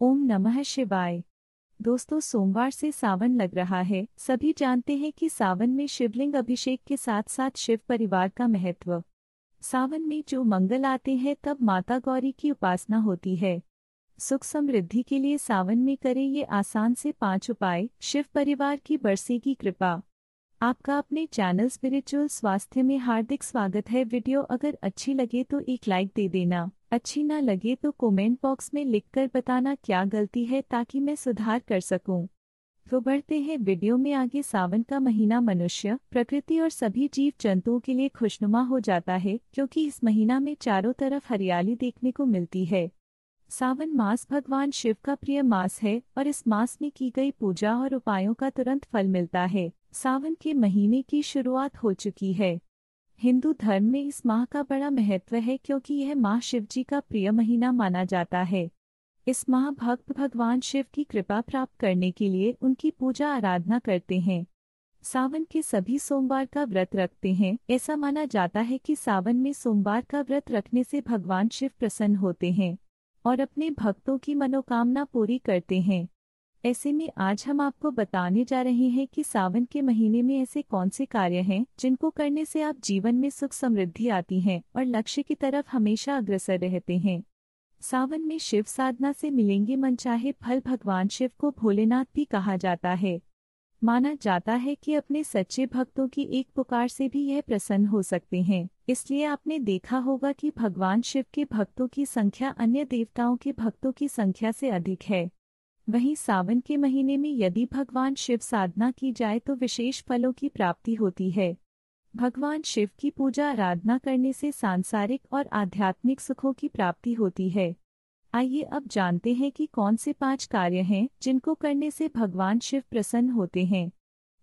ओम नमः शिवाय। दोस्तों, सोमवार से सावन लग रहा है। सभी जानते हैं कि सावन में शिवलिंग अभिषेक के साथ साथ शिव परिवार का महत्व। सावन में जो मंगल आते हैं तब माता गौरी की उपासना होती है। सुख समृद्धि के लिए सावन में करें ये आसान से 5 उपाय। शिव परिवार की बरसेगी कृपा। आपका अपने चैनल स्पिरिचुअल स्वास्थ्य में हार्दिक स्वागत है। वीडियो अगर अच्छी लगे तो एक लाइक दे देना, अच्छी ना लगे तो कमेंट बॉक्स में लिखकर बताना क्या गलती है ताकि मैं सुधार कर सकूं। तो बढ़ते हैं वीडियो में आगे। सावन का महीना मनुष्य, प्रकृति और सभी जीव जंतुओं के लिए खुशनुमा हो जाता है क्योंकि इस महीना में चारों तरफ हरियाली देखने को मिलती है। सावन मास भगवान शिव का प्रिय मास है और इस मास में की गई पूजा और उपायों का तुरंत फल मिलता है। सावन के महीने की शुरुआत हो चुकी है। हिंदू धर्म में इस माह का बड़ा महत्व है क्योंकि यह माह शिवजी का प्रिय महीना माना जाता है। इस माह भक्त भगवान शिव की कृपा प्राप्त करने के लिए उनकी पूजा आराधना करते हैं। सावन के सभी सोमवार का व्रत रखते हैं। ऐसा माना जाता है कि सावन में सोमवार का व्रत रखने से भगवान शिव प्रसन्न होते हैं और अपने भक्तों की मनोकामना पूरी करते हैं। ऐसे में आज हम आपको बताने जा रहे हैं कि सावन के महीने में ऐसे कौन से कार्य हैं जिनको करने से आप जीवन में सुख समृद्धि आती है और लक्ष्य की तरफ हमेशा अग्रसर रहते हैं। सावन में शिव साधना से मिलेंगे मनचाहे फल। भगवान शिव को भोलेनाथ भी कहा जाता है। माना जाता है कि अपने सच्चे भक्तों की एक पुकार से भी यह प्रसन्न हो सकते हैं। इसलिए आपने देखा होगा कि भगवान शिव के भक्तों की संख्या अन्य देवताओं के भक्तों की संख्या से अधिक है। वहीं सावन के महीने में यदि भगवान शिव साधना की जाए तो विशेष फलों की प्राप्ति होती है। भगवान शिव की पूजा आराधना करने से सांसारिक और आध्यात्मिक सुखों की प्राप्ति होती है। आइए अब जानते हैं कि कौन से 5 कार्य हैं जिनको करने से भगवान शिव प्रसन्न होते हैं।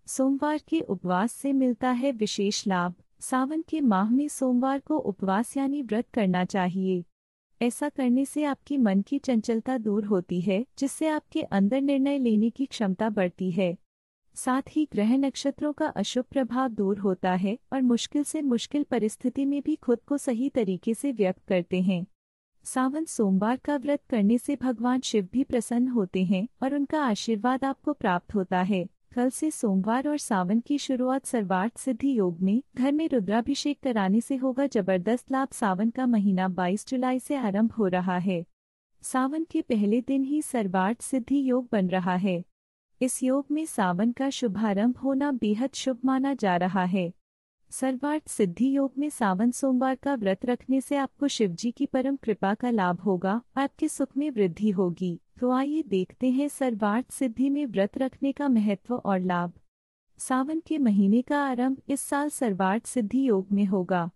सोमवार के उपवास से मिलता है विशेष लाभ। सावन के माह में सोमवार को उपवास यानी व्रत करना चाहिए। ऐसा करने से आपकी मन की चंचलता दूर होती है जिससे आपके अंदर निर्णय लेने की क्षमता बढ़ती है। साथ ही ग्रह नक्षत्रों का अशुभ प्रभाव दूर होता है और मुश्किल से मुश्किल परिस्थिति में भी खुद को सही तरीके से व्यक्त करते हैं। सावन सोमवार का व्रत करने से भगवान शिव भी प्रसन्न होते हैं और उनका आशीर्वाद आपको प्राप्त होता है। कल से सोमवार और सावन की शुरुआत सर्वार्थ सिद्धि योग में घर में रुद्राभिषेक कराने से होगा जबरदस्त लाभ। सावन का महीना 22 जुलाई से आरंभ हो रहा है। सावन के पहले दिन ही सर्वार्थ सिद्धि योग बन रहा है। इस योग में सावन का शुभारंभ होना बेहद शुभ माना जा रहा है। सर्वार्थ सिद्धि योग में सावन सोमवार का व्रत रखने से आपको शिवजी की परम कृपा का लाभ होगा, आपके सुख में वृद्धि होगी। तो आइए देखते हैं सर्वार्थ सिद्धि में व्रत रखने का महत्व और लाभ। सावन के महीने का आरंभ इस साल सर्वार्थ सिद्धि योग में होगा।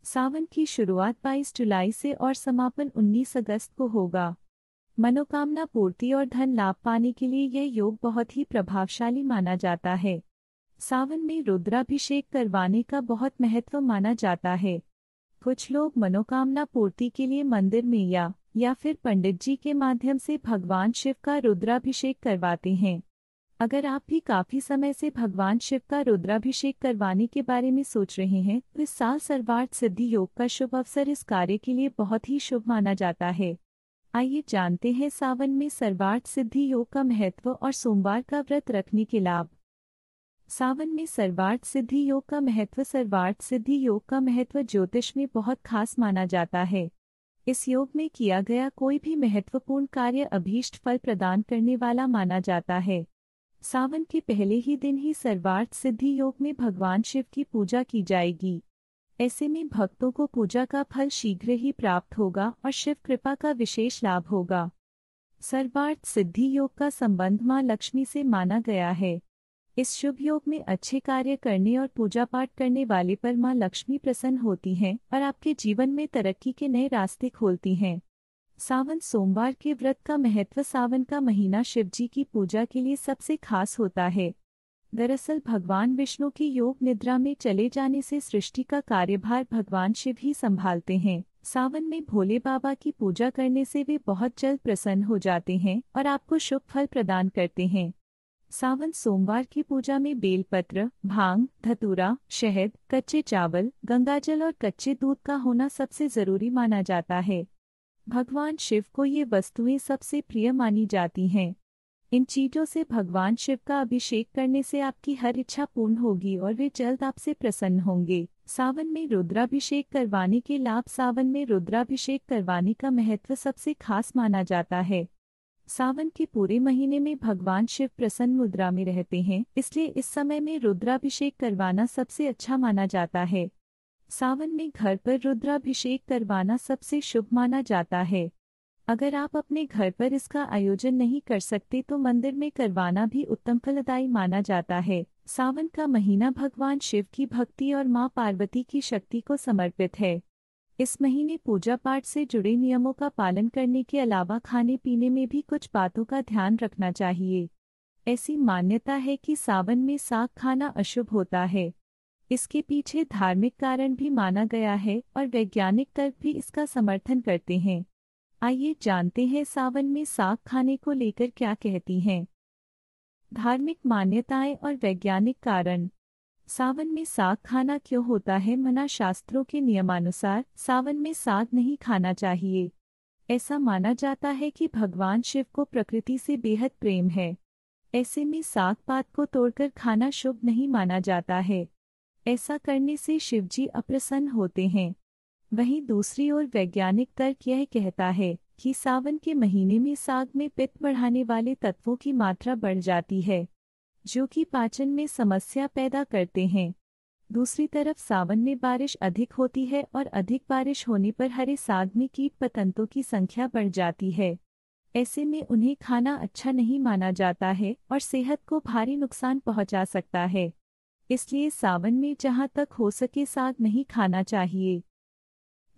सावन की शुरुआत 22 जुलाई से और समापन 19 अगस्त को होगा। मनोकामना पूर्ति और धन लाभ पाने के लिए यह योग बहुत ही प्रभावशाली माना जाता है। सावन में रुद्राभिषेक करवाने का बहुत महत्व माना जाता है। कुछ लोग मनोकामना पूर्ति के लिए मंदिर में या फिर पंडित जी के माध्यम से भगवान शिव का रुद्राभिषेक करवाते हैं। अगर आप भी काफी समय से भगवान शिव का रुद्राभिषेक करवाने के बारे में सोच रहे हैं तो इस साल सर्वार्थ सिद्धि योग का शुभ अवसर इस कार्य के लिए बहुत ही शुभ माना जाता है। आइए जानते हैं सावन में सर्वार्थ सिद्धि योग का महत्व और सोमवार का व्रत रखने के लाभ। सावन में सर्वार्थ सिद्धि योग का महत्व। सर्वार्थ सिद्धि योग का महत्व ज्योतिष में बहुत खास माना जाता है। इस योग में किया गया कोई भी महत्वपूर्ण कार्य अभीष्ट फल प्रदान करने वाला माना जाता है। सावन के पहले ही दिन ही सर्वार्थ सिद्धि योग में भगवान शिव की पूजा की जाएगी। ऐसे में भक्तों को पूजा का फल शीघ्र ही प्राप्त होगा और शिव कृपा का विशेष लाभ होगा। सर्वार्थ सिद्धि योग का संबंध मां लक्ष्मी से माना गया है। इस शुभ योग में अच्छे कार्य करने और पूजा पाठ करने वाले पर मां लक्ष्मी प्रसन्न होती हैं और आपके जीवन में तरक्की के नए रास्ते खोलती हैं। सावन सोमवार के व्रत का महत्व। सावन का महीना शिवजी की पूजा के लिए सबसे खास होता है। दरअसल भगवान विष्णु की योग निद्रा में चले जाने से सृष्टि का कार्यभार भगवान शिव ही संभालते हैं। सावन में भोले बाबा की पूजा करने से वे बहुत जल्द प्रसन्न हो जाते हैं और आपको शुभ फल प्रदान करते हैं। सावन सोमवार की पूजा में बेलपत्र, भांग, धतूरा, शहद, कच्चे चावल, गंगाजल और कच्चे दूध का होना सबसे जरूरी माना जाता है। भगवान शिव को ये वस्तुएं सबसे प्रिय मानी जाती हैं। इन चीजों से भगवान शिव का अभिषेक करने से आपकी हर इच्छा पूर्ण होगी और वे जल्द आपसे प्रसन्न होंगे। सावन में रुद्राभिषेक करवाने के लाभ। सावन में रुद्राभिषेक करवाने का महत्व सबसे खास माना जाता है। सावन के पूरे महीने में भगवान शिव प्रसन्न मुद्रा में रहते हैं, इसलिए इस समय में रुद्राभिषेक करवाना सबसे अच्छा माना जाता है। सावन में घर पर रुद्राभिषेक करवाना सबसे शुभ माना जाता है। अगर आप अपने घर पर इसका आयोजन नहीं कर सकते तो मंदिर में करवाना भी उत्तम फलदायी माना जाता है। सावन का महीना भगवान शिव की भक्ति और मां पार्वती की शक्ति को समर्पित है। इस महीने पूजा पाठ से जुड़े नियमों का पालन करने के अलावा खाने पीने में भी कुछ बातों का ध्यान रखना चाहिए। ऐसी मान्यता है कि सावन में साग खाना अशुभ होता है। इसके पीछे धार्मिक कारण भी माना गया है और वैज्ञानिक तर्क भी इसका समर्थन करते हैं। आइए जानते हैं सावन में साग खाने को लेकर क्या कहती हैं धार्मिक मान्यताएं और वैज्ञानिक कारण। सावन में साग खाना क्यों होता है मना? शास्त्रों के नियमानुसार सावन में साग नहीं खाना चाहिए। ऐसा माना जाता है कि भगवान शिव को प्रकृति से बेहद प्रेम है। ऐसे में साग पात को तोड़कर खाना शुभ नहीं माना जाता है। ऐसा करने से शिवजी अप्रसन्न होते हैं। वहीं दूसरी ओर वैज्ञानिक तर्क यह कहता है कि सावन के महीने में साग में पित्त बढ़ाने वाले तत्वों की मात्रा बढ़ जाती है, जो कि पाचन में समस्या पैदा करते हैं। दूसरी तरफ सावन में बारिश अधिक होती है और अधिक बारिश होने पर हरे साग में कीट पतंगों की संख्या बढ़ जाती है। ऐसे में उन्हें खाना अच्छा नहीं माना जाता है और सेहत को भारी नुकसान पहुंचा सकता है। इसलिए सावन में जहां तक हो सके साग नहीं खाना चाहिए।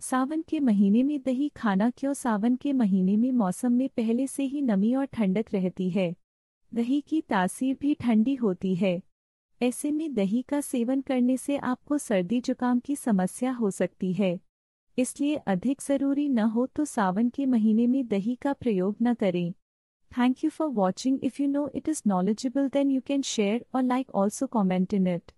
सावन के महीने में दही खाना क्यों? सावन के महीने में मौसम में पहले से ही नमी और ठंडक रहती है। दही की तासीर भी ठंडी होती है। ऐसे में दही का सेवन करने से आपको सर्दी जुकाम की समस्या हो सकती है। इसलिए अधिक ज़रूरी न हो तो सावन के महीने में दही का प्रयोग न करें। Thank you for watching. If you know it is knowledgeable then you can share or like, also comment in it.